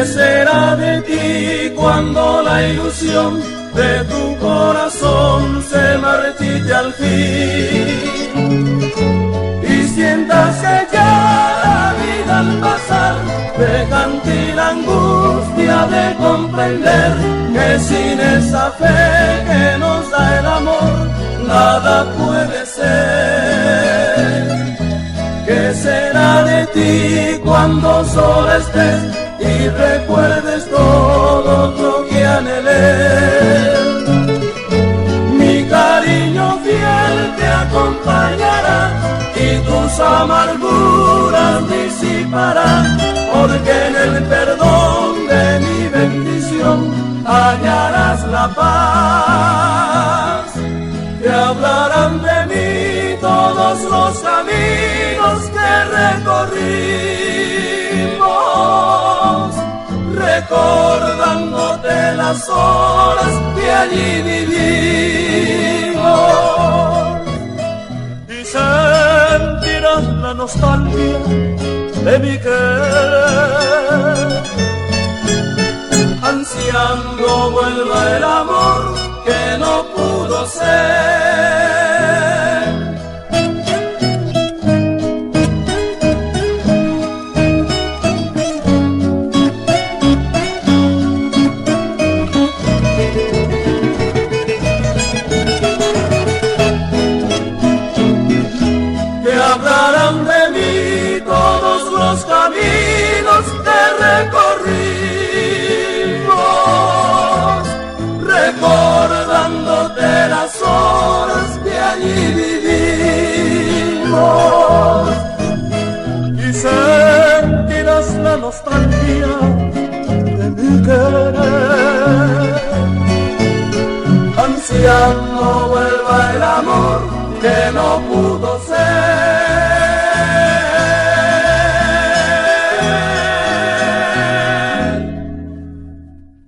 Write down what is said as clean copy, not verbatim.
¿Qué será de ti cuando la ilusión de tu corazón se marchite al fin? Y sientas que ya la vida al pasar deja en ti la angustia de comprender que sin esa fe que nos da el amor, nada puede ser. ¿Qué será de ti cuando sola estés y recuerdes todo lo que anhelé? Mi cariño fiel te acompañará y tus amarguras disipará, porque en el perdón de mi bendición hallarás la paz. Te hablarán de mí todos los caminos que recorrimos, recordándote las horas que allí vivimos. Y sentirás la nostalgia de mi querer, ansiando vuelva el amor que no pudo ser. Te hablarán de mí todos los caminos que recorrimos, recordándote las horas que allí vivimos. Y sentirás la nostalgia de mi querer, ansiando vuelva el amor que no pudo ser.